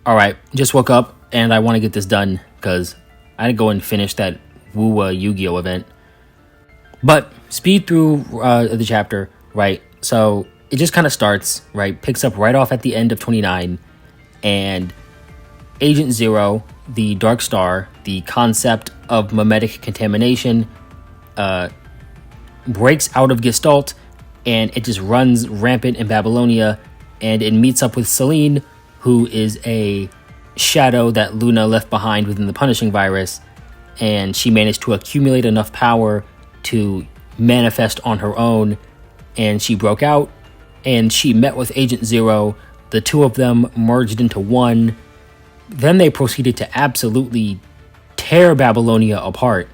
All right, just woke up and I want to get this done because I had to go and finish that Woo Yu-Gi-Oh event. But speed through the chapter, right? So it just kind of starts, right? Picks up right off at the end of 29, and Agent Zero, the Dark Star, the concept of mimetic contamination, breaks out of Gestalt, and it just runs rampant in Babylonia, and it meets up with Selene, who is a shadow that Luna left behind within the Punishing Virus, and she managed to accumulate enough power to manifest on her own, and she broke out, and she met with Agent Zero. The two of them merged into one. Then they proceeded to absolutely tear Babylonia apart,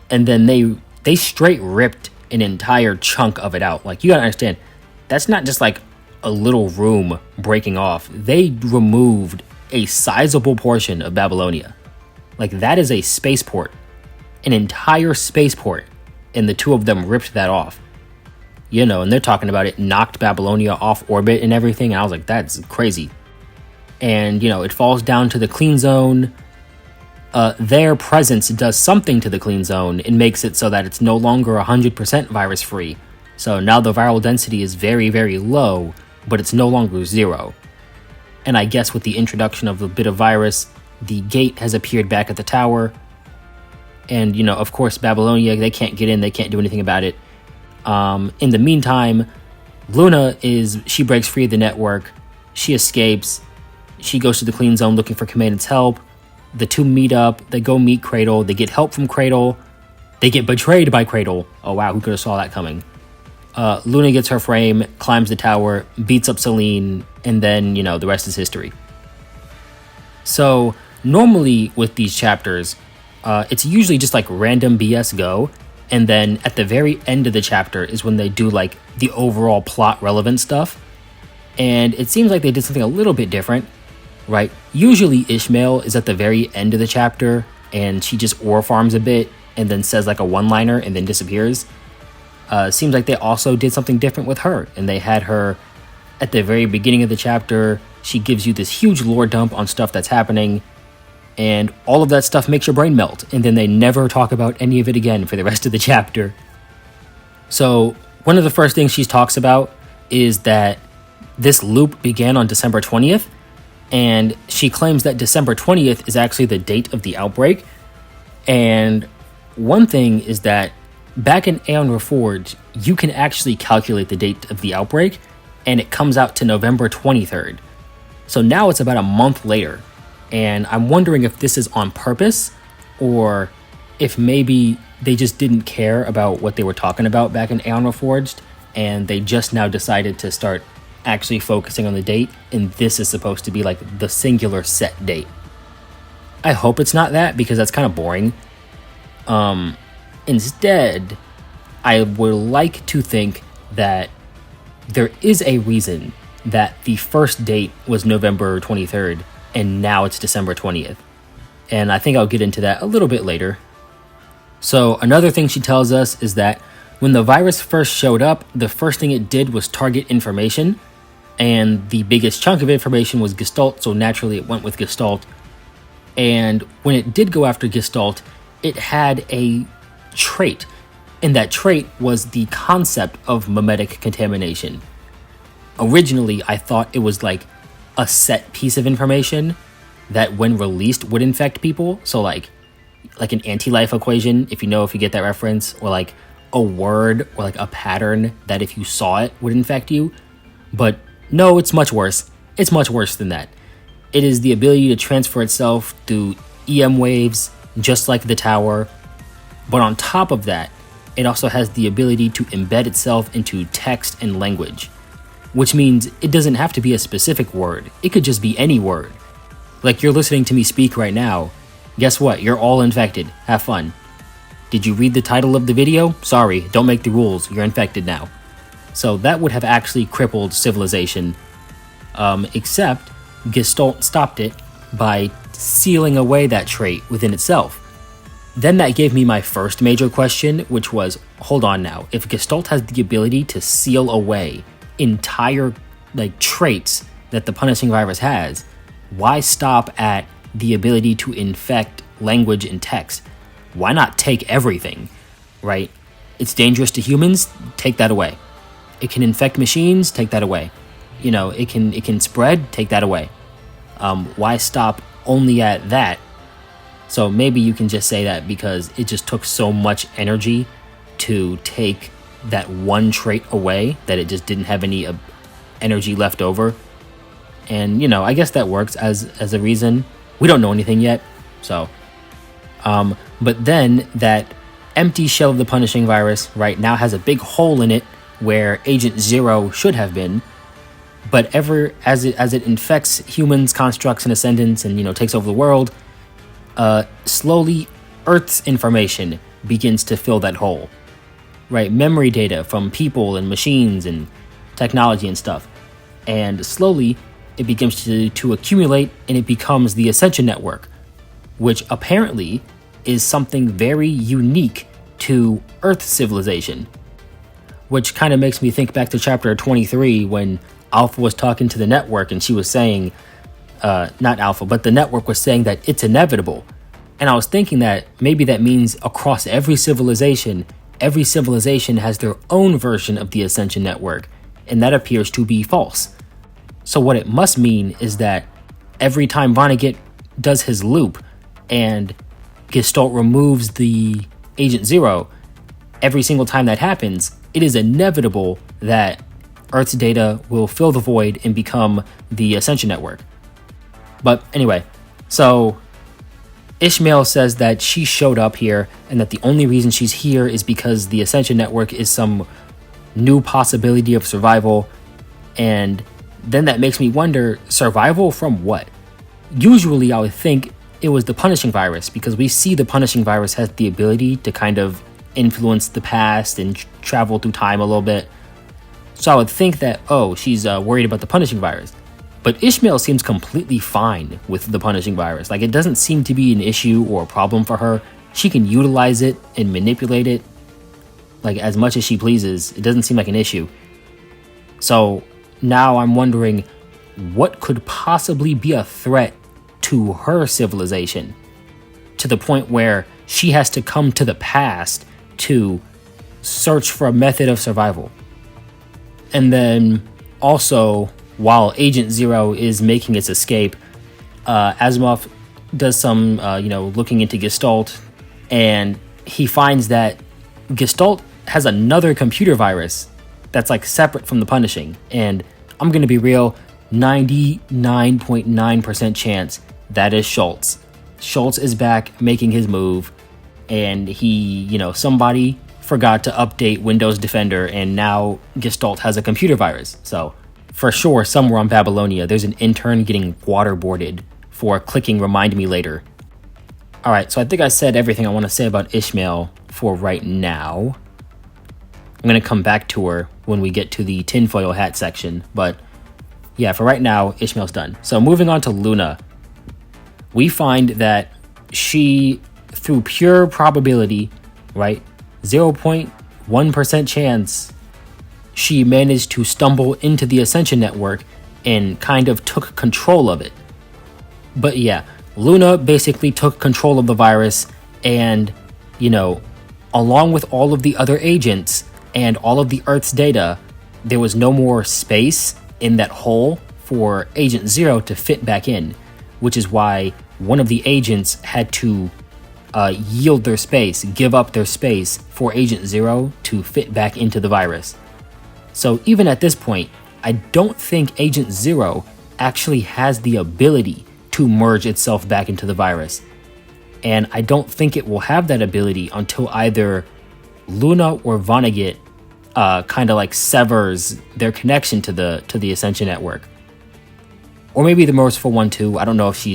and then they straight ripped an entire chunk of it out. Like, you gotta understand, that's not just like a little room breaking off. They removed a sizable portion of Babylonia. Like, that is a spaceport, an entire spaceport, and the two of them ripped that off. You know, and they're talking about it knocked Babylonia off orbit and everything, and I was like, that's crazy. And, you know, it falls down to the clean zone. Their presence does something to the clean zone and makes it so that it's no longer 100% virus free. So now the viral density is very, very low, but it's no longer zero. And I guess with the introduction of the bit of virus, the gate has appeared back at the tower. And, you know, of course, Babylonia, they can't get in, they can't do anything about it. In the meantime, Luna she breaks free of the network, she escapes, she goes to the clean zone looking for Commandant's help. The two meet up, they go meet Cradle, they get help from Cradle, they get betrayed by Cradle. Oh wow, who could have saw that coming? Luna gets her frame, climbs the tower, beats up Selene, and then, you know, the rest is history. So, normally with these chapters, it's usually just like random BS go, and then at the very end of the chapter is when they do like the overall plot relevant stuff. And it seems like they did something a little bit different, right? Usually Ishmael is at the very end of the chapter, and she just ore farms a bit, and then says like a one-liner, and then disappears. Seems like they also did something different with her, and they had her at the very beginning of the chapter. She gives you this huge lore dump on stuff that's happening, and all of that stuff makes your brain melt, and then they never talk about any of it again for the rest of the chapter. So one of the first things she talks about is that this loop began on December 20th, and she claims that December 20th is actually the date of the outbreak. And one thing is that back in Aeon Reforged, you can actually calculate the date of the outbreak, and it comes out to November 23rd. So now it's about a month later, and I'm wondering if this is on purpose, or if maybe they just didn't care about what they were talking about back in Aeon Reforged, and they just now decided to start actually focusing on the date, and this is supposed to be like the singular set date. I hope it's not that, because that's kind of boring. Instead, I would like to think that there is a reason that the first date was November 23rd, and now it's December 20th. And I think I'll get into that a little bit later. So another thing she tells us is that when the virus first showed up, the first thing it did was target information, and the biggest chunk of information was Gestalt, so naturally it went with Gestalt. And when it did go after Gestalt, it had a trait, and that trait was the concept of mimetic contamination. Originally, I thought it was like a set piece of information that when released would infect people, so like an anti-life equation, if you get that reference, or like a word or like a pattern that if you saw it would infect you. But no, it's much worse. It's much worse than that. It is the ability to transfer itself through EM waves, just like the tower. But on top of that, it also has the ability to embed itself into text and language, which means it doesn't have to be a specific word. It could just be any word. Like, you're listening to me speak right now. Guess what? You're all infected. Have fun. Did you read the title of the video? Sorry, don't make the rules. You're infected now. So that would have actually crippled civilization. Except Gestalt stopped it by sealing away that trait within itself. Then that gave me my first major question, which was, hold on now, if Gestalt has the ability to seal away entire traits that the Punishing Virus has, why stop at the ability to infect language and text? Why not take everything, right? It's dangerous to humans, take that away. It can infect machines, take that away. It can spread, take that away. Why stop only at that? So maybe you can just say that because it just took so much energy to take that one trait away that it just didn't have any energy left over. And, I guess that works as a reason. We don't know anything yet. So, but then that empty shell of the punishing virus right now has a big hole in it where Agent Zero should have been. But as it infects humans, constructs, and ascendants and, takes over the world, slowly Earth's information begins to fill that hole, right? Memory data from people and machines and technology and stuff. And slowly it begins to accumulate and it becomes the Ascension Network, which apparently is something very unique to Earth civilization, which kind of makes me think back to chapter 23 when Alpha was talking to the network and she was saying, not Alpha, but the network was saying that it's inevitable. And I was thinking that maybe that means across every civilization has their own version of the Ascension Network, and that appears to be false. So what it must mean is that every time Vonnegut does his loop and Gestalt removes the Agent Zero, every single time that happens, it is inevitable that Earth's data will fill the void and become the Ascension Network. But anyway, so Ishmael says that she showed up here and that the only reason she's here is because the Ascension Network is some new possibility of survival. And then that makes me wonder, survival from what? Usually I would think it was the punishing virus, because we see the punishing virus has the ability to kind of influence the past and travel through time a little bit. So I would think that, she's worried about the punishing virus. But Ishmael seems completely fine with the punishing virus. Like, it doesn't seem to be an issue or a problem for her. She can utilize it and manipulate it, like, as much as she pleases. It doesn't seem like an issue. So now I'm wondering, what could possibly be a threat to her civilization, to the point where she has to come to the past to search for a method of survival? And then also, while Agent Zero is making its escape, Asimov does some, looking into Gestalt, and he finds that Gestalt has another computer virus that's like separate from the punishing. And I'm going to be real, 99.9% chance that is Schultz. Schultz is back making his move, and he, somebody forgot to update Windows Defender, and now Gestalt has a computer virus. So for sure, somewhere on Babylonia, there's an intern getting waterboarded for clicking Remind Me Later. Alright, so I think I said everything I want to say about Ishmael for right now. I'm going to come back to her when we get to the tinfoil hat section, but yeah, for right now, Ishmael's done. So moving on to Luna, we find that she, through pure probability, right, 0.1% chance, she managed to stumble into the Ascension Network and kind of took control of it. But yeah, Luna basically took control of the virus, and, along with all of the other agents and all of the Earth's data, there was no more space in that hole for Agent Zero to fit back in, which is why one of the agents had to yield their space, give up their space for Agent Zero to fit back into the virus. So even at this point, I don't think Agent Zero actually has the ability to merge itself back into the virus. And I don't think it will have that ability until either Luna or Vonnegut kind of like severs their connection to the Ascension Network. Or maybe the Merciful One too. I don't know if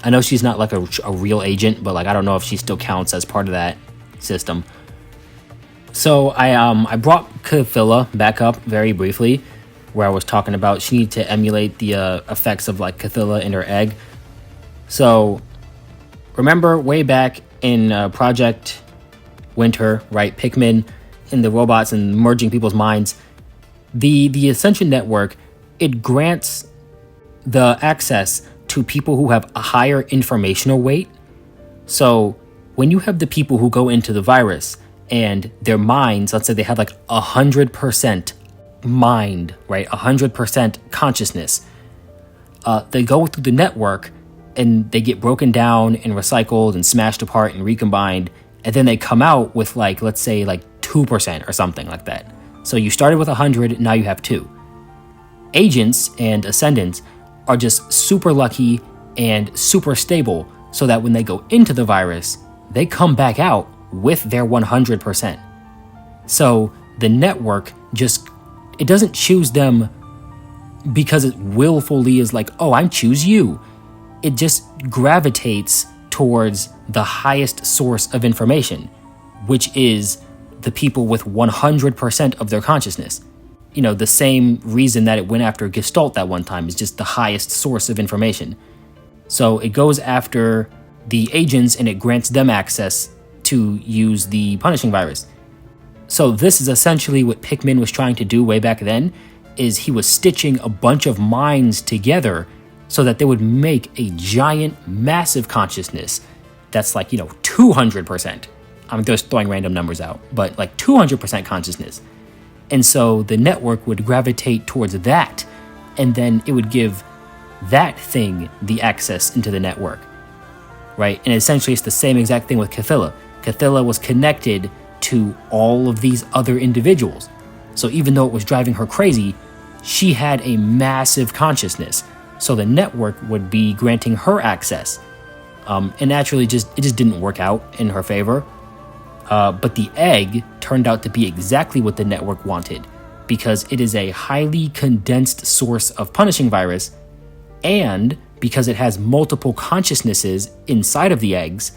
I know she's not like a real agent, but like I don't know if she still counts as part of that system. So I brought Cthulhu back up very briefly, where I was talking about she needed to emulate the effects of like Cthulhu in her egg. So remember way back in Project Winter, right? Pikmin and the robots and merging people's minds. The Ascension Network, it grants the access to people who have a higher informational weight. So when you have the people who go into the virus and their minds, let's say they have like 100% mind, right? 100% consciousness. They go through the network and they get broken down and recycled and smashed apart and recombined. And then they come out with like, let's say like 2% or something like that. So you started with 100, now you have 2. Agents and ascendants are just super lucky and super stable so that when they go into the virus, they come back out with their 100%. So the network it doesn't choose them because it willfully is like, oh, I choose you. It just gravitates towards the highest source of information, which is the people with 100% of their consciousness. You know, the same reason that it went after Gestalt that one time is just the highest source of information. So it goes after the agents and it grants them access to use the punishing virus. So this is essentially what Pickman was trying to do way back then, is he was stitching a bunch of minds together so that they would make a giant, massive consciousness that's like, 200%. I'm just throwing random numbers out, but like 200% consciousness. And so the network would gravitate towards that, and then it would give that thing the access into the network, right? And essentially it's the same exact thing with Cathilla. Cathilla was connected to all of these other individuals. So even though it was driving her crazy, she had a massive consciousness. So the network would be granting her access. And naturally, it just didn't work out in her favor. But the egg turned out to be exactly what the network wanted, because it is a highly condensed source of punishing virus, and because it has multiple consciousnesses inside of the eggs,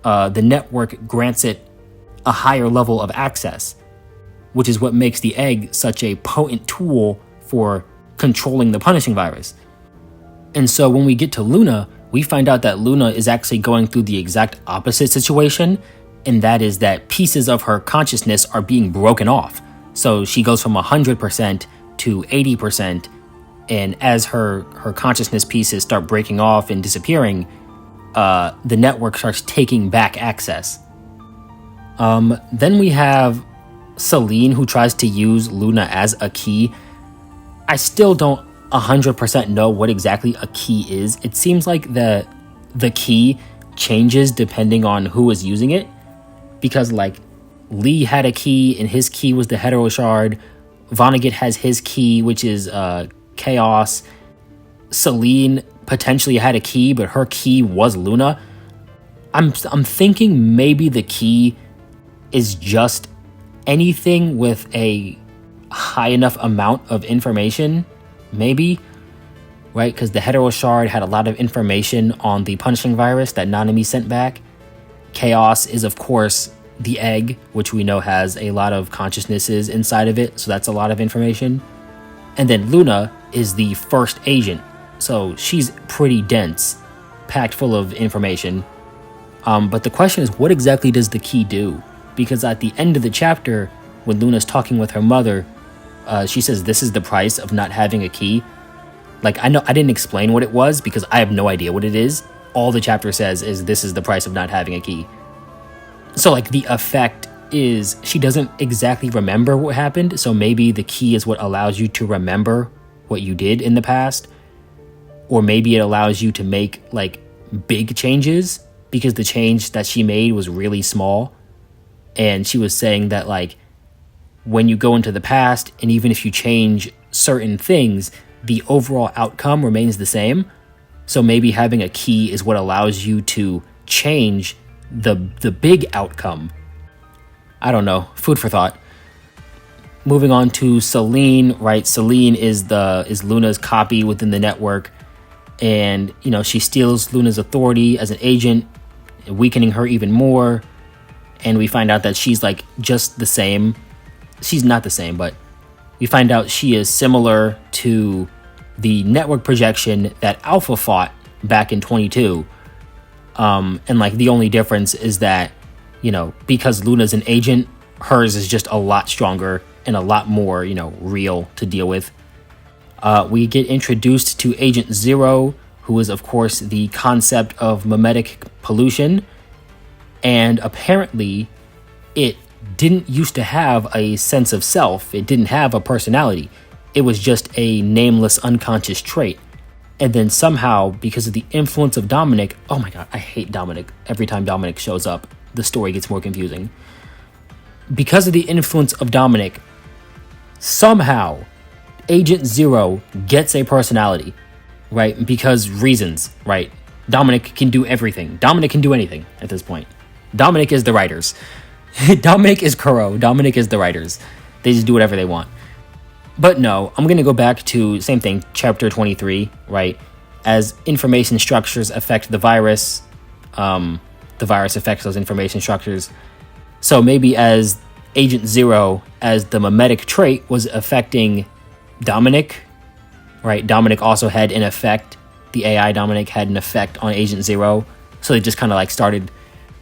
the network grants it a higher level of access, which is what makes the egg such a potent tool for controlling the punishing virus. And so when we get to Luna, we find out that Luna is actually going through the exact opposite situation, and that is that pieces of her consciousness are being broken off. So she goes from 100% to 80%, and as her consciousness pieces start breaking off and disappearing, the network starts taking back access. Then we have Celine, who tries to use Luna as a key. I still don't 100% know what exactly a key is. It seems like the key changes depending on who is using it, because like Lee had a key and his key was the hetero shard. Vonnegut has his key, which is chaos. Celine potentially had a key, but her key was Luna. I'm thinking maybe the key is just anything with a high enough amount of information, maybe, right? Because the hetero shard had a lot of information on the punishing virus that Nanami sent back. Chaos is, of course, the egg, which we know has a lot of consciousnesses inside of it, so that's a lot of information. And then Luna is the first agent, so she's pretty dense, packed full of information. But the question is, what exactly does the key do? Because at the end of the chapter, when Luna's talking with her mother, she says, this is the price of not having a key. Like, I know I didn't explain what it was because I have no idea what it is. All the chapter says is this is the price of not having a key. So like the effect is she doesn't exactly remember what happened. So maybe the key is what allows you to remember what you did in the past. Or maybe it allows you to make like big changes because the change that she made was really small. And she was saying that like when you go into the past and even if you change certain things, the overall outcome remains the same. So maybe having a key is what allows you to change the big outcome. I don't know. Food for thought. Moving on to Celine, right? Celine is Luna's copy within the network. And, she steals Luna's authority as an agent, weakening her even more. And we find out that she's like just the same. She's not the same, but we find out she is similar to the network projection that Alpha fought back in 22. And like the only difference is that, because Luna's an agent, hers is just a lot stronger and a lot more, real to deal with. We get introduced to Agent Zero, who is, of course, the concept of mimetic pollution. And apparently, it didn't used to have a sense of self. It didn't have a personality. It was just a nameless, unconscious trait. And then somehow, because of the influence of Dominic, oh my god, I hate Dominic. Every time Dominic shows up, the story gets more confusing. Because of the influence of Dominic, somehow, Agent Zero gets a personality, right? Because reasons, right? Dominic can do everything. Dominic can do anything at this point. Dominic is the writers. Dominic is Kuro. Dominic is the writers. They just do whatever they want. But no, I'm going to go back to same thing, chapter 23, right? As information structures affect the virus affects those information structures. So maybe as Agent Zero, as the mimetic trait was affecting Dominic, right? Dominic also had an effect. The AI Dominic had an effect on Agent Zero. So they just kind of like started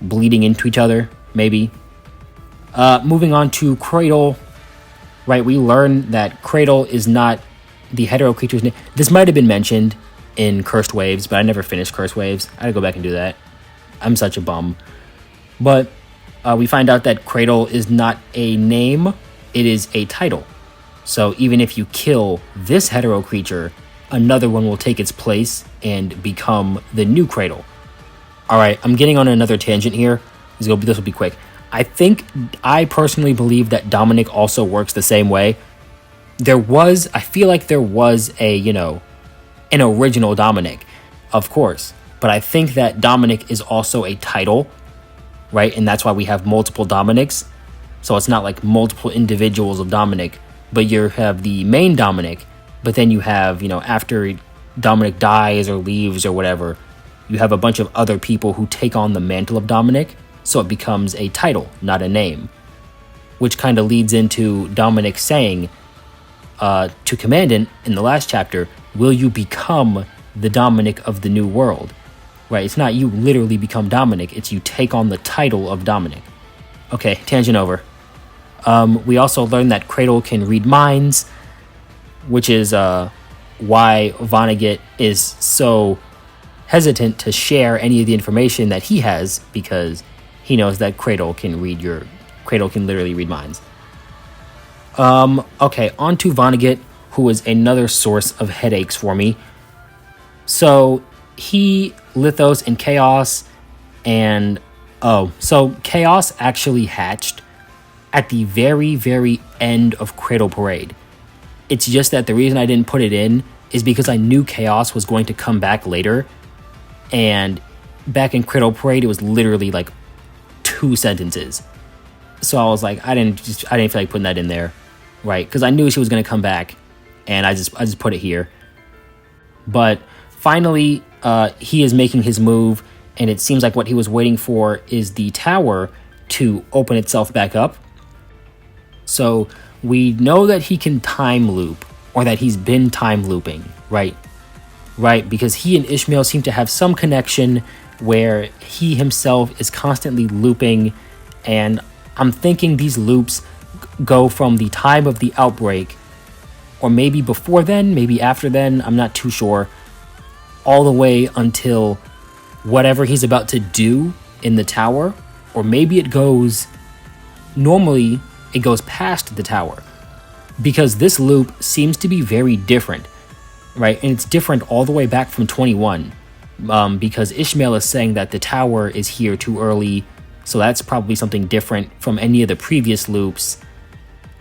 bleeding into each other, maybe. Moving on to Cradle, right? We learn that Cradle is not the hetero creature's name. This might have been mentioned in Cursed Waves, but I never finished Cursed Waves. I gotta go back and do that. I'm such a bum. But we find out that Cradle is not a name, it is a title. So even if you kill this hetero creature, another one will take its place and become the new Cradle. Alright, I'm getting on another tangent here. This will be quick. I personally believe that Dominic also works the same way. I feel like there was an original Dominic, of course. But I think that Dominic is also a title, right? And that's why we have multiple Dominics. So it's not like multiple individuals of Dominic, but you have the main Dominic, but then you have, after Dominic dies or leaves or whatever, you have a bunch of other people who take on the mantle of Dominic. So it becomes a title, not a name. Which kind of leads into Dominic saying to Commandant in the last chapter, will you become the Dominic of the new world? Right, it's not you literally become Dominic, it's you take on the title of Dominic. Okay, tangent over. We also learned that Cradle can read minds, which is why Vonnegut is so hesitant to share any of the information that he has, because he knows that Cradle can literally read minds. Okay, on to Vonnegut, who is another source of headaches for me. So he, Lithos, and Chaos, so Chaos actually hatched at the very, very end of Cradle Parade. It's just that the reason I didn't put it in is because I knew Chaos was going to come back later, and back in Cradle Parade, it was literally like 2 sentences. So I was like, I didn't feel like putting that in there, right? Because I knew she was going to come back, and I just put it here. But finally, he is making his move, and it seems like what he was waiting for is the tower to open itself back up. So we know that he can time loop, or that he's been time looping, right? Right, because he and Ishmael seem to have some connection where he himself is constantly looping, and I'm thinking these loops go from the time of the outbreak, or maybe before then, maybe after then, I'm not too sure, all the way until whatever he's about to do in the tower, or maybe it goes past the tower, because this loop seems to be very different, right? And it's different all the way back from 21, because Ishmael is saying that the tower is here too early, so that's probably something different from any of the previous loops.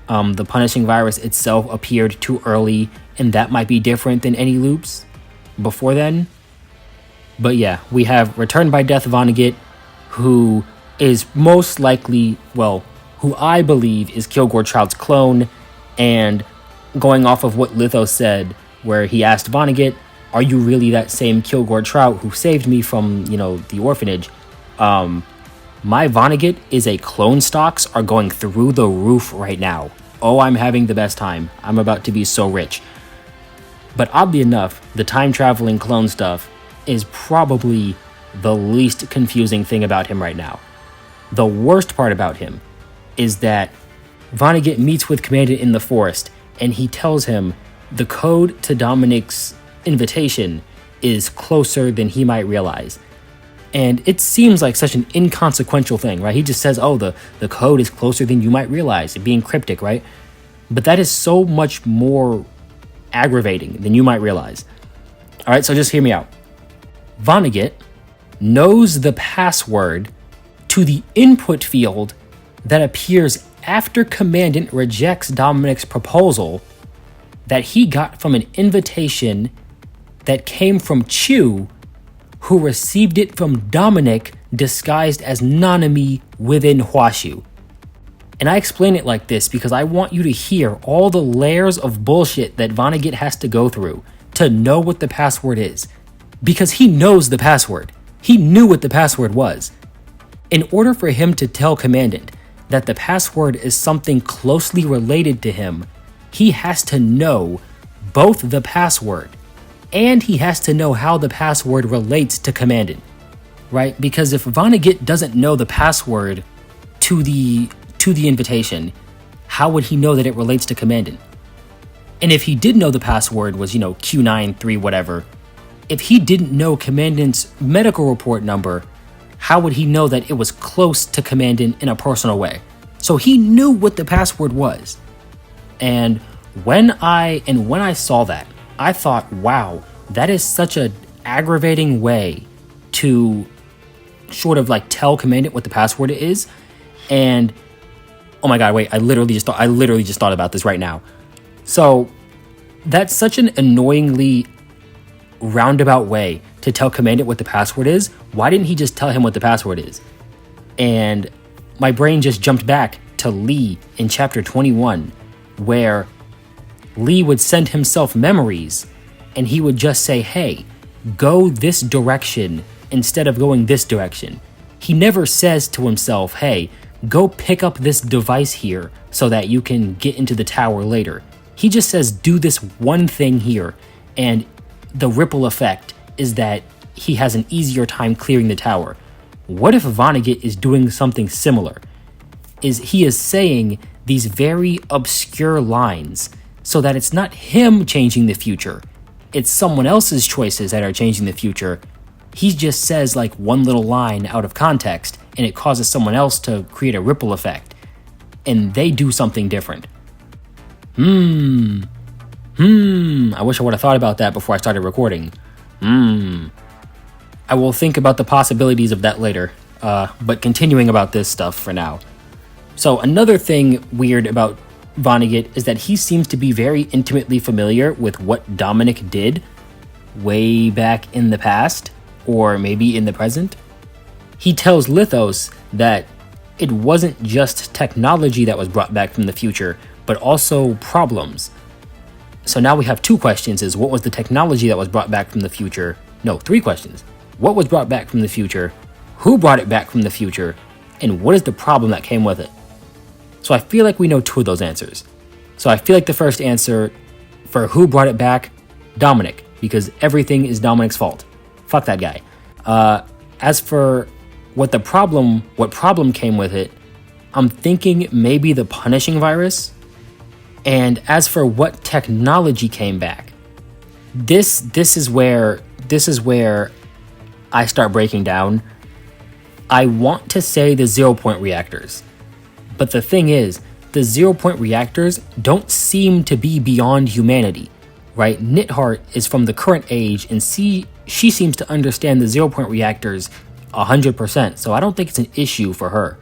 The punishing virus itself appeared too early, and that might be different than any loops before then. But yeah, we have Return by Death Vonnegut, who is most likely, who I believe is Kilgore Trout's clone, and going off of what Lithos said, where he asked Vonnegut, are you really that same Kilgore Trout who saved me from, the orphanage? My Vonnegut is a clone stocks are going through the roof right now. Oh, I'm having the best time. I'm about to be so rich. But oddly enough, the time-traveling clone stuff is probably the least confusing thing about him right now. The worst part about him is that Vonnegut meets with Commandant in the forest, and he tells him the code to Dominic's invitation is closer than he might realize. And it seems like such an inconsequential thing, right? He just says, oh, the code is closer than you might realize, it being cryptic, right? But that is so much more aggravating than you might realize. All right, so just hear me out. Vonnegut knows the password to the input field that appears after Commandant rejects Dominic's proposal that he got from an invitation that came from Chu, who received it from Dominic disguised as Nanami within Huashu. And I explain it like this because I want you to hear all the layers of bullshit that Vonnegut has to go through to know what the password is. Because he knows the password. He knew what the password was. In order for him to tell Commandant that the password is something closely related to him, he has to know both the password and he has to know how the password relates to Commandant, right? Because if Vonnegut doesn't know the password to the invitation, how would he know that it relates to Commandant? And if he did know the password was, Q93 whatever, if he didn't know Commandant's medical report number, how would he know that it was close to Commandant in a personal way? So he knew what the password was. And when I saw that, I thought, wow, that is such an aggravating way to sort of like tell Commandant what the password is. And oh my god, wait, I literally just thought about this right now. So that's such an annoyingly roundabout way to tell Commandant what the password is. Why didn't he just tell him what the password is? And my brain just jumped back to Lee in chapter 21, where Lee would send himself memories and he would just say, hey, go this direction instead of going this direction. He never says to himself, hey, go pick up this device here so that you can get into the tower later. He just says, do this one thing here, and the ripple effect is that he has an easier time clearing the tower. What if Vonnegut is doing something similar? He is saying these very obscure lines so that it's not him changing the future, it's someone else's choices that are changing the future. He just says like one little line out of context and it causes someone else to create a ripple effect and they do something different. I wish I would have thought about that before I started recording. I will think about the possibilities of that later, but continuing about this stuff for now. So another thing weird about Vonnegut is that he seems to be very intimately familiar with what Dominic did way back in the past, or maybe in the present. He tells Lithos that it wasn't just technology that was brought back from the future, but also problems. So now we have two questions: is what was the technology that was brought back from the future? No, three questions. What was brought back from the future? Who brought it back from the future? And what is the problem that came with it? So I feel like we know two of those answers. So I feel like the first answer for who brought it back, Dominic, because everything is Dominic's fault. Fuck that guy. As for what problem came with it, I'm thinking maybe the punishing virus. And as for what technology came back, this is where I start breaking down. I want to say the 0-point reactors. But the thing is, the 0-point reactors don't seem to be beyond humanity, right? Nithart is from the current age, and she seems to understand the 0-point reactors 100%, so I don't think it's an issue for her.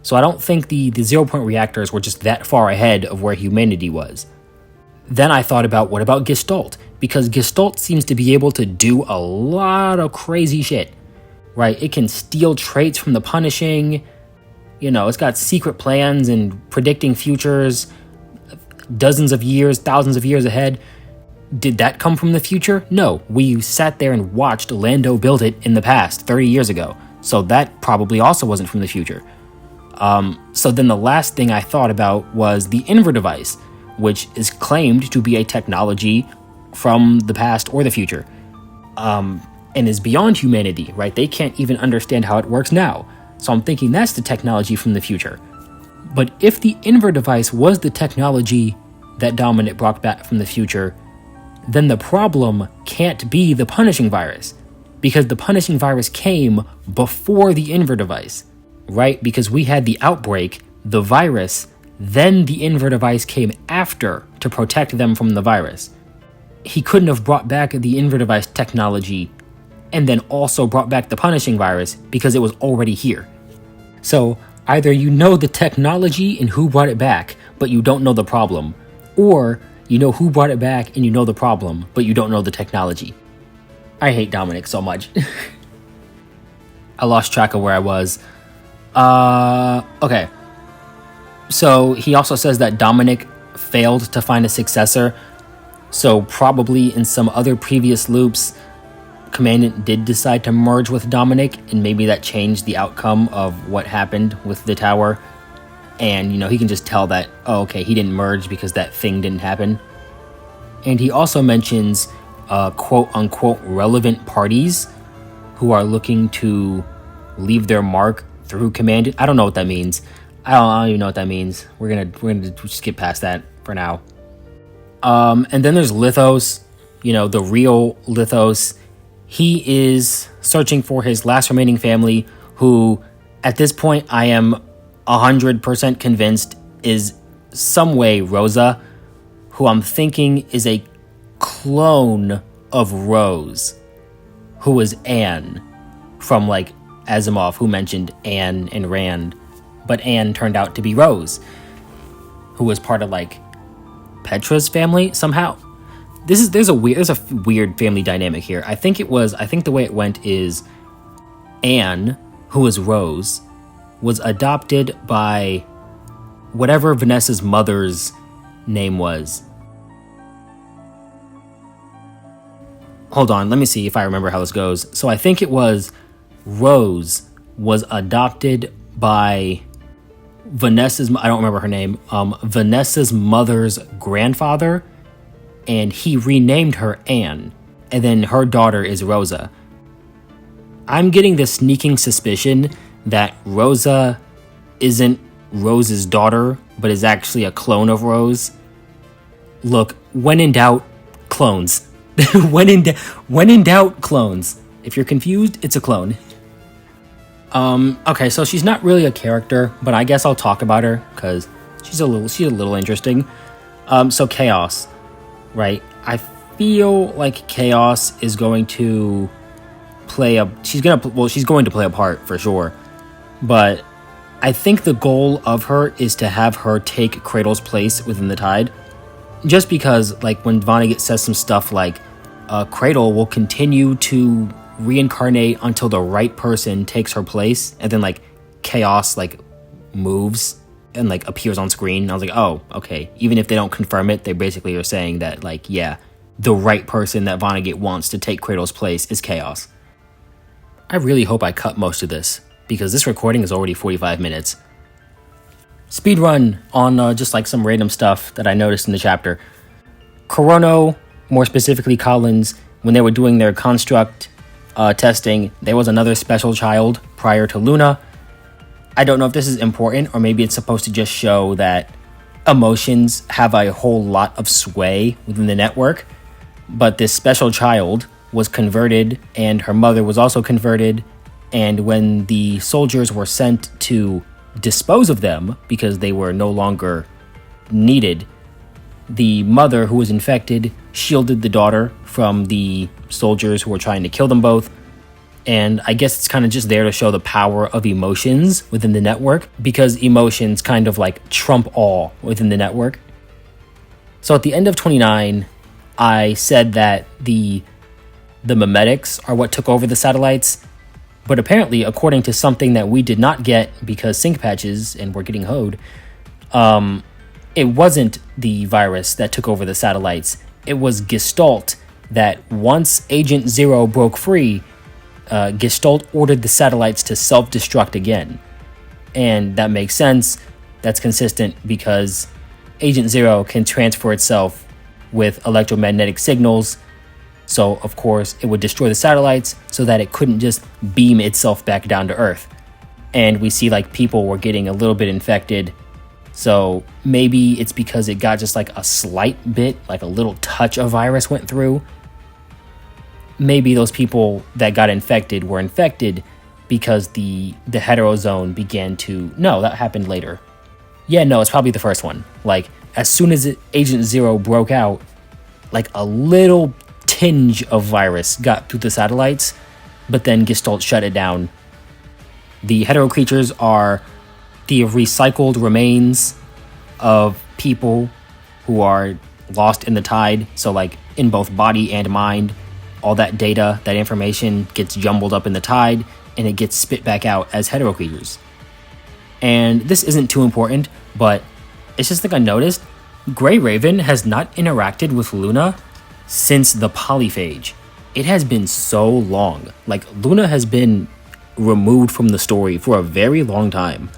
So I don't think the 0-point reactors were just that far ahead of where humanity was. Then I thought about, what about Gestalt? Because Gestalt seems to be able to do a lot of crazy shit, right? It can steal traits from the punishing. It's got secret plans and predicting futures, dozens of years, thousands of years ahead. Did that come from the future? No, we sat there and watched Lando build it in the past, 30 years ago. So that probably also wasn't from the future. So then the last thing I thought about was the Inver device, which is claimed to be a technology from the past or the future, and is beyond humanity, right? They can't even understand how it works now. So I'm thinking that's the technology from the future. But if the Inver device was the technology that Dominic brought back from the future, then the problem can't be the punishing virus, because the punishing virus came before the Inver device, right? Because we had the outbreak, the virus, then the Inver device came after to protect them from the virus. He couldn't have brought back the Inver device technology and then also brought back the punishing virus because it was already here. So either you know the technology and who brought it back, but you don't know the problem, or you know who brought it back and you know the problem, but you don't know the technology. I hate Dominic so much. I lost track of where I was. Okay. So he also says that Dominic failed to find a successor. So probably in some other previous loops, Commandant did decide to merge with Dominic, and maybe that changed the outcome of what happened with the tower. And, he can just tell that, oh, okay, he didn't merge because that thing didn't happen. And he also mentions quote-unquote relevant parties who are looking to leave their mark through Commandant. I don't know what that means. I don't even know what that means. We're gonna just skip past that for now. And then there's Lithos, the real Lithos. He is searching for his last remaining family, who at this point I am 100% convinced is some way Rosa, who I'm thinking is a clone of Rose, who is Anne from Asimov, who mentioned Anne and Rand, but Anne turned out to be Rose, who was part of Petra's family somehow. There's a weird family dynamic here. I think the way it went is Anne, who is Rose, was adopted by whatever Vanessa's mother's name was. Hold on, let me see if I remember how this goes. So I think it was Rose was adopted by Vanessa's, I don't remember her name, Vanessa's mother's grandfather, and he renamed her Anne, and then her daughter is Rosa. I'm getting the sneaking suspicion that Rosa isn't Rose's daughter, but is actually a clone of Rose. Look, when in doubt, clones. when in doubt, clones. If you're confused, it's a clone. Okay, so she's not really a character, but I guess I'll talk about her because she's a little interesting. So Chaos, right? I feel like Chaos is going to she's going to play a part for sure. But I think the goal of her is to have her take Cradle's place within the Tide. Just because, when Vonnegut says some stuff Cradle will continue to reincarnate until the right person takes her place, and then Chaos moves and appears on screen. I was oh, okay. Even if they don't confirm it, they basically are saying that yeah, the right person that Vonnegut wants to take Cradle's place is Chaos. I really hope I cut most of this, because this recording is already 45 minutes. Speedrun on just some random stuff that I noticed in the chapter. Corono, more specifically Collins, when they were doing their construct testing, there was another special child prior to Luna. I don't know if this is important, or maybe it's supposed to just show that emotions have a whole lot of sway within the network, but this special child was converted, and her mother was also converted, and when the soldiers were sent to dispose of them because they were no longer needed, the mother, who was infected, shielded the daughter from the soldiers who were trying to kill them both. And I guess it's kind of just there to show the power of emotions within the network, because emotions kind of trump all within the network. So at the end of 29, I said that the memetics are what took over the satellites, but apparently, according to something that we did not get because sync patches and we're getting hoed, it wasn't the virus that took over the satellites. It was Gestalt that once Agent Zero broke free, Gestalt ordered the satellites to self-destruct again. And that makes sense. That's consistent because Agent Zero can transfer itself with electromagnetic signals. So, of course, it would destroy the satellites so that it couldn't just beam itself back down to Earth. And we see people were getting a little bit infected. So maybe it's because it got just like a slight bit, like a little touch of virus went through. Maybe those people that got infected were infected because the heterozone began to... No, that happened later. Yeah, no, it's probably the first one. Like, as soon as Agent Zero broke out, like a little tinge of virus got through the satellites, but then Gestalt shut it down. The hetero creatures are the recycled remains of people who are lost in the tide. So like in both body and mind, all that data, that information gets jumbled up in the tide and it gets spit back out as hetero creatures. And this isn't too important, but it's just like I noticed, Grey Raven has not interacted with Luna since the polyphage. It has been so long. Like, Luna has been removed from the story for a very long time.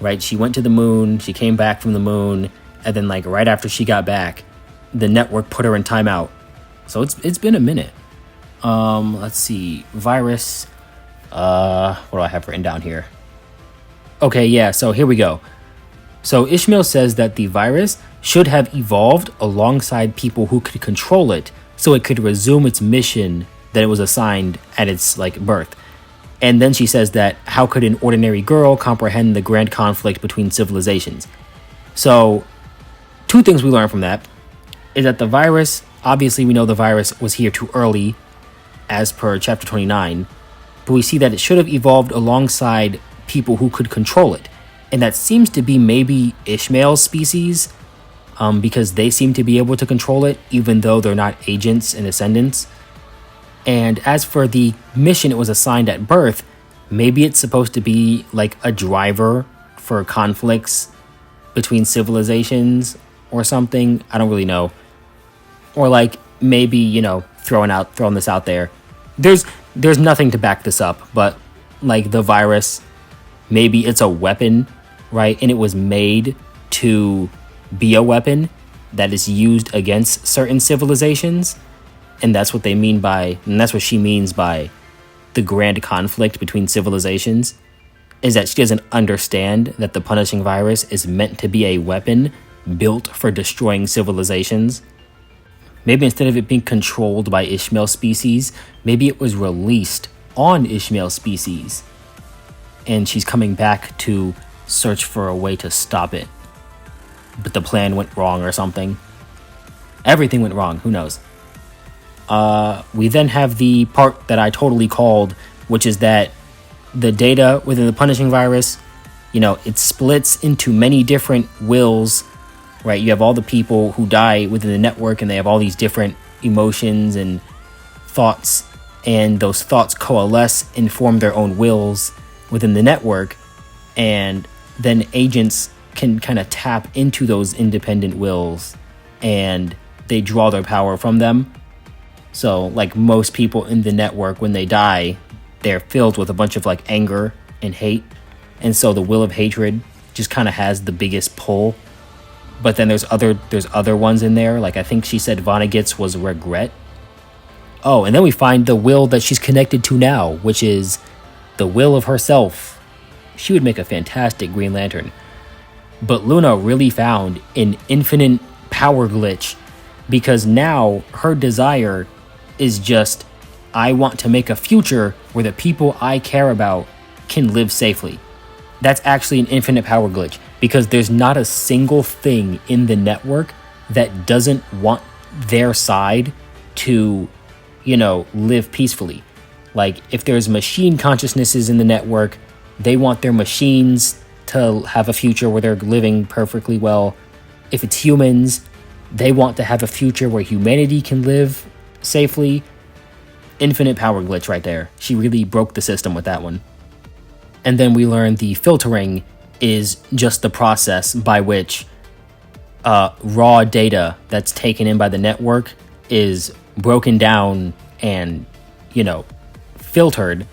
Right? She went to the moon, she came back from the moon, and then like right after she got back, the network put her in timeout. So it's been a minute. Let's see. Virus. What do I have written down here? Okay, yeah, so here we go. So Ishmael says that the virus should have evolved alongside people who could control it so it could resume its mission that it was assigned at its like birth. And then she says that how could an ordinary girl comprehend the grand conflict between civilizations? So two things we learn from that is that the virus, obviously we know the virus was here too early as per chapter 29, but we see that it should have evolved alongside people who could control it. And that seems to be maybe Ishmael's species, because they seem to be able to control it, even though they're not agents and ascendants. And as for the mission it was assigned at birth, maybe it's supposed to be like a driver for conflicts between civilizations or something. I don't really know. Or like maybe, you know, throwing this out there. There's nothing to back this up, but like the virus, maybe it's a weapon, right? And it was made to be a weapon that is used against certain civilizations. And that's what they mean by, and that's what she means by the grand conflict between civilizations, is that she doesn't understand that the punishing virus is meant to be a weapon built for destroying civilizations. Maybe instead of it being controlled by Ishmael's species, maybe it was released on Ishmael's species. And she's coming back to search for a way to stop it. But the plan went wrong or something. Everything went wrong, who knows? We then have the part that I totally called, which is that the data within the punishing virus, you know, it splits into many different wills, right? You have all the people who die within the network and they have all these different emotions and thoughts, and those thoughts coalesce and form their own wills within the network, and then agents can kind of tap into those independent wills and they draw their power from them. So like most people in the network, when they die, they're filled with a bunch of like anger and hate, and so the will of hatred just kind of has the biggest pull. But then there's other ones in there, like I think she said Vonnegut's was regret. Oh, and then we find the will that she's connected to now, which is the will of herself. She would make a fantastic Green Lantern. But Luna really found an infinite power glitch, because now her desire is just, I want to make a future where the people I care about can live safely. That's actually an infinite power glitch, because there's not a single thing in the network that doesn't want their side to, you know, live peacefully. Like, if there's machine consciousnesses in the network, they want their machines to have a future where they're living perfectly well. If it's humans, they want to have a future where humanity can live safely. Infinite power glitch right there. She really broke the system with that one. And then we learn the filtering is just the process by which raw data that's taken in by the network is broken down and, you know, filtered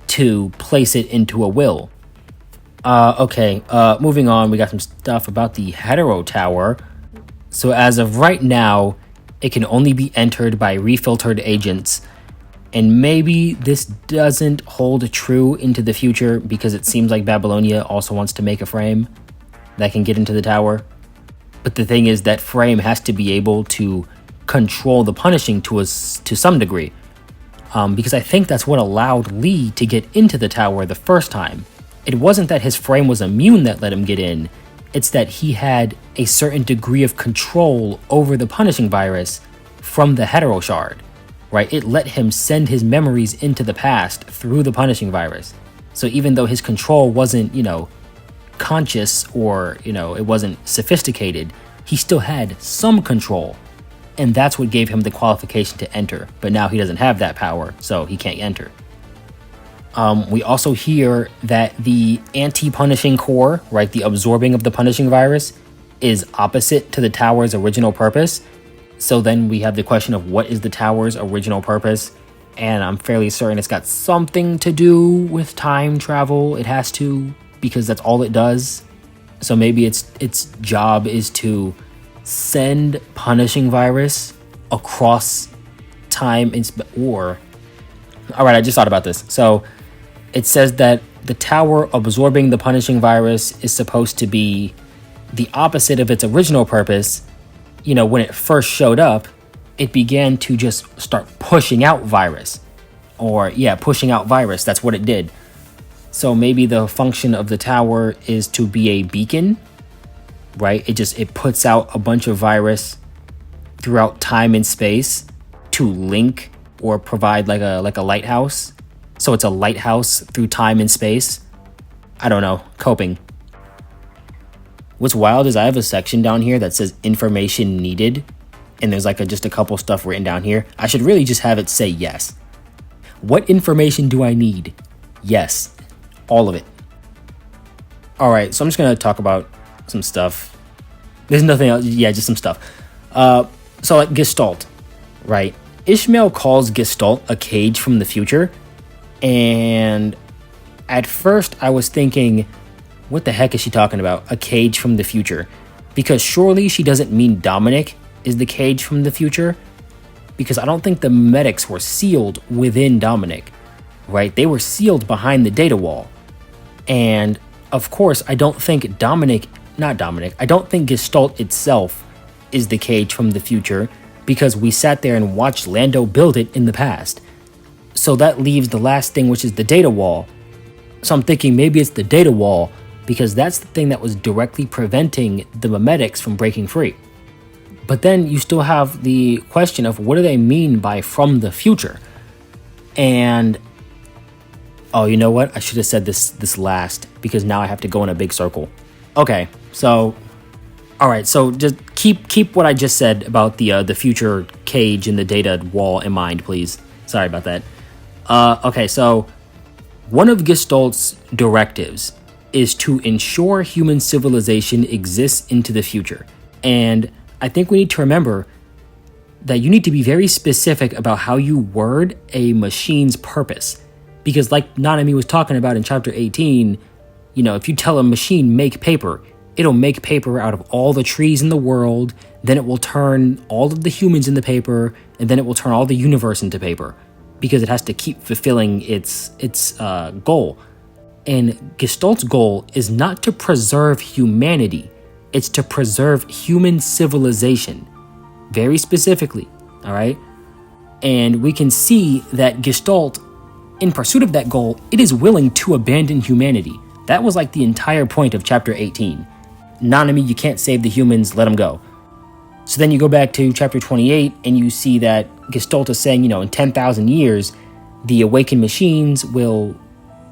to place it into a will. Moving on, we got some stuff about the hetero tower. So as of right now, it can only be entered by refiltered agents. And maybe this doesn't hold true into the future, because it seems like Babylonia also wants to make a frame. that can get into the tower. But the thing is that frame has to be able to control the punishing to some degree. Because I think that's what allowed Lee to get into the tower the first time. It wasn't that his frame was immune that let him get in. It's that he had a certain degree of control over the punishing virus from the hetero shard, right? It let him send his memories into the past through the punishing virus. So even though his control wasn't, conscious or, it wasn't sophisticated, he still had some control. And that's what gave him the qualification to enter. But now he doesn't have that power, so he can't enter. We also hear that the anti-punishing core, right, the absorbing of the punishing virus, is opposite to the tower's original purpose. So then we have the question of what is the tower's original purpose? And I'm fairly certain it's got something to do with time travel. It has to, because that's all it does. So maybe its job is to send punishing virus across time or all right, I just thought about this. So it says that the tower absorbing the punishing virus is supposed to be the opposite of its original purpose. When it first showed up, it began to just start pushing out virus. Pushing out virus. That's what it did. So maybe the function of the tower is to be a beacon, right? It puts out a bunch of virus throughout time and space to link or provide like a lighthouse. So it's a lighthouse through time and space. I don't know, coping. What's wild is I have a section down here that says information needed, and there's just a couple stuff written down here. I should really just have it say yes. What information do I need? Yes, all of it. All right, so I'm just gonna talk about some stuff. There's nothing else. Yeah, just some stuff. So Gestalt, right? Ishmael calls Gestalt a cage from the future. And at first I was thinking, what the heck is she talking about? A cage from the future? Because surely she doesn't mean Dominic is the cage from the future. Because I don't think the medics were sealed within Dominic, right? They were sealed behind the data wall. And of course, I don't think I don't think Gestalt itself is the cage from the future, because we sat there and watched Lando build it in the past. So that leaves the last thing, which is the data wall. So I'm thinking maybe it's the data wall, because that's the thing that was directly preventing the memetics from breaking free. But then you still have the question of what do they mean by from the future? And oh, you know what? I should have said this last, because now I have to go in a big circle. Okay, so all right, so just keep what I just said about the future cage and the data wall in mind, please. Sorry about that. Okay, so one of Gestalt's directives is to ensure human civilization exists into the future. And I think we need to remember that you need to be very specific about how you word a machine's purpose. Because like Nanami was talking about in chapter 18, if you tell a machine make paper, it'll make paper out of all the trees in the world, then it will turn all of the humans into paper, and then it will turn all the universe into paper. Because it has to keep fulfilling its goal. And Gestalt's goal is not to preserve humanity, it's to preserve human civilization. Very specifically, all right? And we can see that Gestalt, in pursuit of that goal, it is willing to abandon humanity. That was like the entire point of chapter 18. Nanami, you can't save the humans, let them go. So then you go back to chapter 28 and you see that Gestalt is saying, in 10,000 years, the awakened machines will,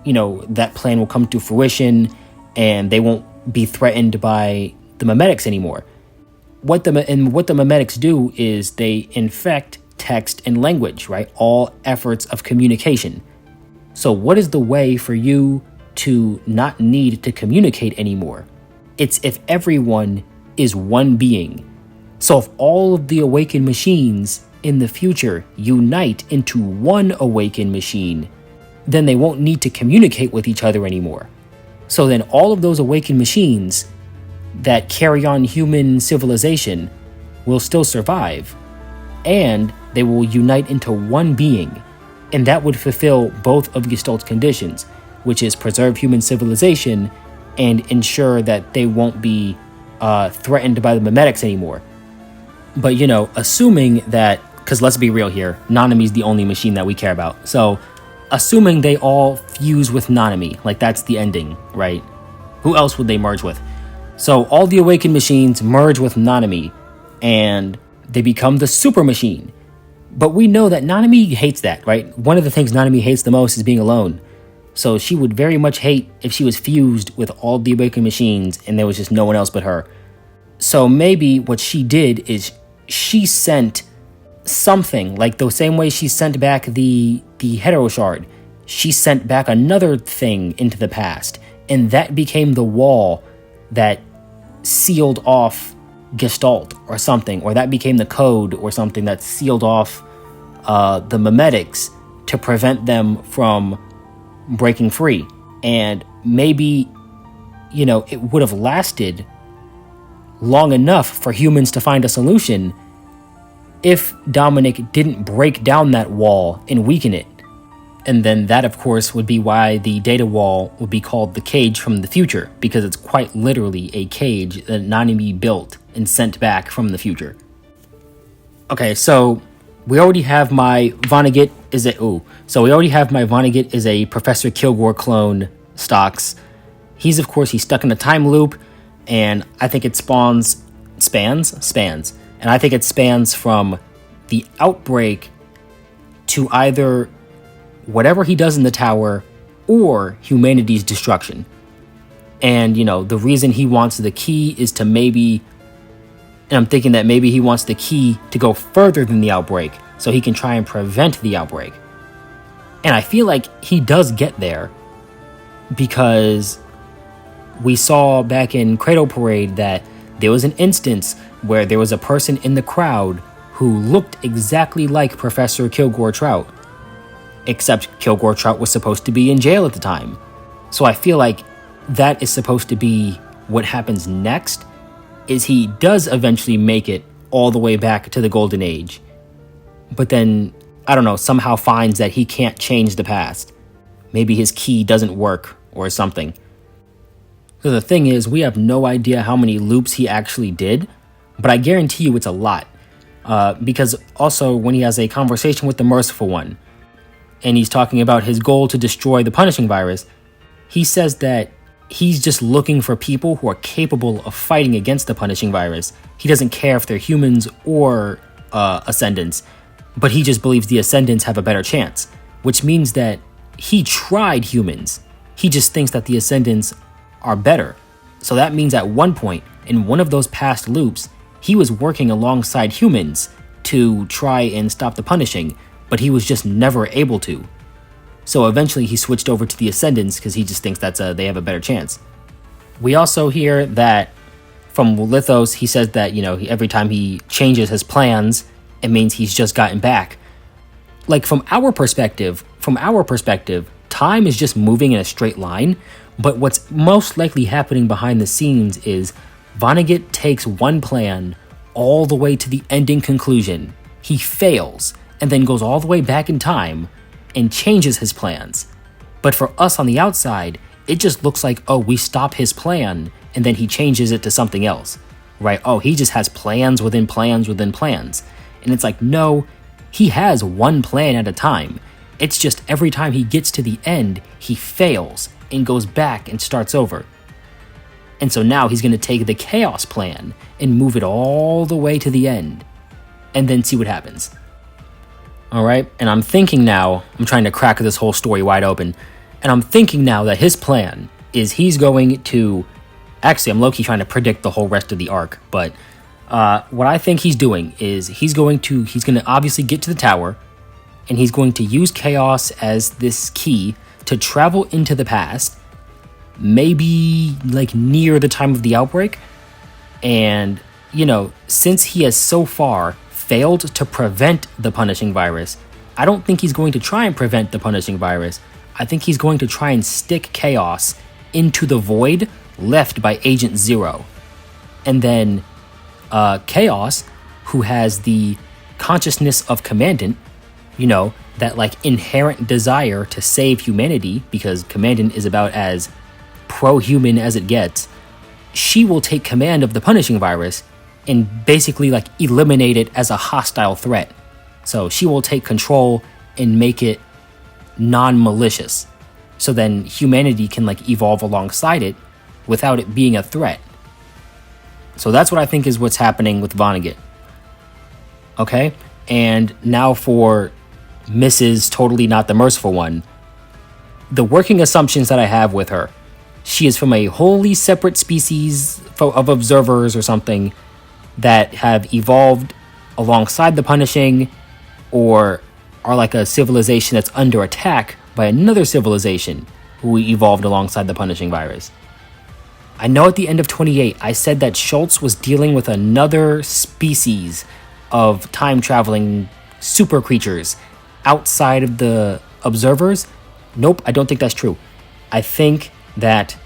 that plan will come to fruition and they won't be threatened by the memetics anymore. What the memetics do is they infect text and language, right? All efforts of communication. So what is the way for you to not need to communicate anymore? It's if everyone is one being. So if all of the awakened machines in the future unite into one awakened machine, then they won't need to communicate with each other anymore. So then all of those awakened machines that carry on human civilization will still survive, and they will unite into one being, and that would fulfill both of Gestalt's conditions, which is preserve human civilization and ensure that they won't be threatened by the memetics anymore. But, assuming that, because let's be real here, Nanami's the only machine that we care about. So, assuming they all fuse with Nanami, like that's the ending, right? Who else would they merge with? So, all the awakened machines merge with Nanami, and they become the super machine. But we know that Nanami hates that, right? One of the things Nanami hates the most is being alone. So she would very much hate if she was fused with all the awakened machines and there was just no one else but her. So maybe what she did is she sent something, like the same way she sent back the hetero shard. She sent back another thing into the past, and that became the wall that sealed off Gestalt or something, or that became the code or something that sealed off the memetics to prevent them from breaking free. And maybe, it would have lasted long enough for humans to find a solution if Dominic didn't break down that wall and weaken it. And then that, of course, would be why the data wall would be called the cage from the future, because it's quite literally a cage that Nanami built and sent back from the future. Okay, so we already have my Vonnegut is a Professor Kilgore clone stocks. He's stuck in a time loop, and I think it spans. And I think it spans from the outbreak to either whatever he does in the tower or humanity's destruction. And, the reason he wants the key is to maybe, and I'm thinking that maybe he wants the key to go further than the outbreak so he can try and prevent the outbreak. And I feel like he does get there because we saw back in Cradle Parade that there was an instance where there was a person in the crowd who looked exactly like Professor Kilgore Trout, except Kilgore Trout was supposed to be in jail at the time. So I feel like that is supposed to be what happens next, is he does eventually make it all the way back to the Golden Age, but then, I don't know, somehow finds that he can't change the past. Maybe his key doesn't work or something. So the thing is, we have no idea how many loops he actually did, but I guarantee you it's a lot. Because also when he has a conversation with the Merciful One, and he's talking about his goal to destroy the Punishing Virus, he says that he's just looking for people who are capable of fighting against the Punishing Virus. He doesn't care if they're humans or Ascendants, but he just believes the Ascendants have a better chance, which means that he tried humans. He just thinks that the Ascendants are better. So that means at one point, in one of those past loops, he was working alongside humans to try and stop the Punishing, but he was just never able to. So eventually he switched over to the Ascendants because he just thinks they have a better chance. We also hear that from Lithos, he says that, every time he changes his plans, it means he's just gotten back. Like from our perspective, time is just moving in a straight line, but what's most likely happening behind the scenes is Vonnegut takes one plan all the way to the ending conclusion. He fails, and then goes all the way back in time and changes his plans. But for us on the outside, it just looks like, oh, we stop his plan, and then he changes it to something else, right? Oh, he just has plans within plans within plans. And it's like, no, he has one plan at a time. It's just every time he gets to the end, he fails and goes back and starts over. And so now he's going to take the Chaos plan and move it all the way to the end, and then see what happens. Alright, and I'm thinking now, I'm trying to crack this whole story wide open, and I'm thinking now that his plan is he's going to, actually I'm low-key trying to predict the whole rest of the arc, but what I think he's doing is he's going to obviously get to the tower, and he's going to use Chaos as this key to travel into the past, maybe like near the time of the outbreak, and, since he has so far failed to prevent the Punishing Virus, I don't think he's going to try and prevent the Punishing Virus. I think he's going to try and stick Chaos into the void left by Agent Zero. And then Chaos, who has the consciousness of Commandant, that like inherent desire to save humanity, because Commandant is about as pro-human as it gets, she will take command of the punishing virus and basically like eliminate it as a hostile threat. So she will take control and make it non-malicious. So then humanity can like evolve alongside it without it being a threat. So that's what I think is what's happening with Vonnegut. Okay? And now for Mrs. Totally Not the Merciful One. The working assumptions that I have with her. She is from a wholly separate species of observers or something that have evolved alongside the punishing, or are like a civilization that's under attack by another civilization who evolved alongside the punishing virus. I know at the end of 28, I said that Schultz was dealing with another species of time-traveling super creatures outside of the observers. Nope, I don't think that's true. I think that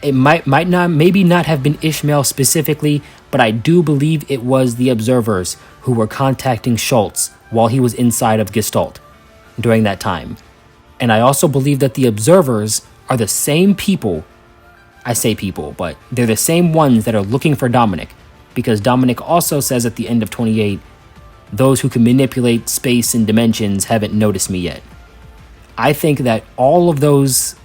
it might not, maybe not have been Ishmael specifically, but I do believe it was the observers who were contacting Schultz while he was inside of Gestalt during that time. And I also believe that the observers are the same people. I say people, but they're the same ones that are looking for Dominic, because Dominic also says at the end of 28, those who can manipulate space and dimensions haven't noticed me yet. I think that all of those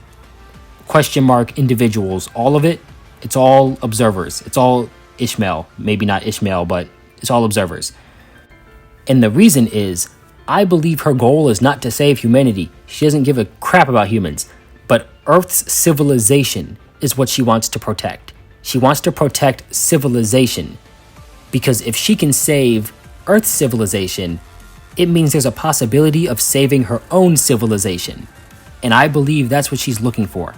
question mark individuals, all of it, it's all observers. It's all Ishmael. Maybe not Ishmael, but it's all observers. And the reason is, I believe her goal is not to save humanity. She doesn't give a crap about humans. But Earth's civilization is what she wants to protect. She wants to protect civilization. Because if she can save Earth's civilization, it means there's a possibility of saving her own civilization. And I believe that's what she's looking for.